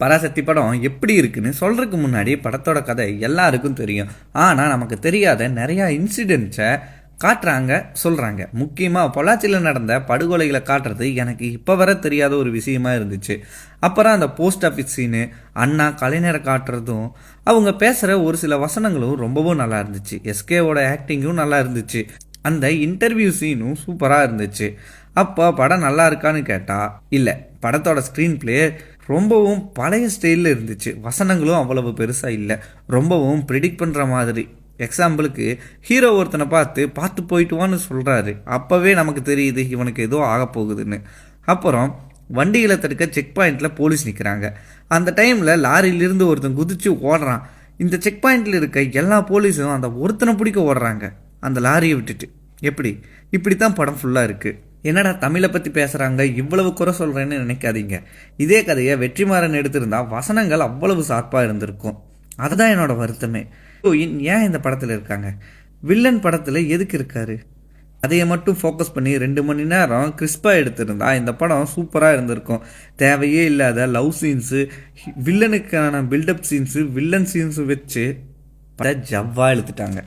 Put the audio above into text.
பராசக்தி படம் எப்படி இருக்குன்னு சொல்றதுக்கு முன்னாடி படத்தோட கதை எல்லாருக்கும் தெரியும். ஆனால் நமக்கு தெரியாத நிறையா இன்சிடென்ட்ஸை காட்டுறாங்க, சொல்கிறாங்க. முக்கியமாக பொள்ளாச்சியில் நடந்த படுகொலைகளை காட்டுறது எனக்கு இப்போ வர தெரியாத ஒரு விஷயமா இருந்துச்சு. அப்புறம் அந்த போஸ்ட் ஆஃபீஸ் சீனு, அண்ணா கலைஞரை காட்டுறதும், அவங்க பேசுகிற ஒரு சில வசனங்களும் ரொம்பவும் நல்லா இருந்துச்சு. எஸ்கேவோட ஆக்டிங்கும் நல்லா இருந்துச்சு. அந்த இன்டர்வியூ சீனும் சூப்பராக இருந்துச்சு. அப்போ படம் நல்லா இருக்கான்னு கேட்டால் இல்லை, படத்தோட ஸ்க்ரீன் பிளே ரொம்பவும் பழைய ஸ்டைலில் இருந்துச்சு. வசனங்களும் அவ்வளவு பெருசாக இல்லை, ரொம்பவும் ப்ரிடிக்ட் பண்ணுற மாதிரி. எக்ஸாம்பிளுக்கு ஹீரோ ஒருத்தனை பார்த்து போயிட்டுவான்னு சொல்கிறாரு. அப்போவே நமக்கு தெரியுது இவனுக்கு ஏதோ ஆக போகுதுன்னு. அப்புறம் வண்டிகளை தடுக்க செக் பாயிண்டில் போலீஸ் நிற்கிறாங்க. அந்த டைமில் லாரியிலிருந்து ஒருத்தன் குதிச்சு ஓடுறான். இந்த செக் பாயிண்டில் இருக்க எல்லா போலீஸும் அந்த ஒருத்தனை பிடிக்க ஓடுறாங்க, அந்த லாரியை விட்டுட்டு. இப்படி தான் படம் ஃபுல்லாக இருக்குது. என்னடா தமிழை பற்றி பேசுகிறாங்க, இவ்வளவு குறை சொல்கிறேன்னு நினைக்காதீங்க. இதே கதையை வெற்றிமாறன் எடுத்திருந்தா வசனங்கள் அவ்வளவு ஷார்ப்பாக இருந்திருக்கும். அதுதான் என்னோட வருத்தமே. ஏன் இந்த படத்தில் இருக்காங்க? வில்லன் படத்தில் எதுக்கு இருக்காரு? அதையை மட்டும் ஃபோக்கஸ் பண்ணி 2 மணி நேரம் கிறிஸ்பாக எடுத்திருந்தா இந்த படம் சூப்பராக இருந்திருக்கும். தேவையே இல்லாத லவ் சீன்ஸு, வில்லனுக்கான பில்டப் சீன்ஸு, வில்லன் சீன்ஸு வச்சு ஜவ்வா இழுத்துட்டாங்க.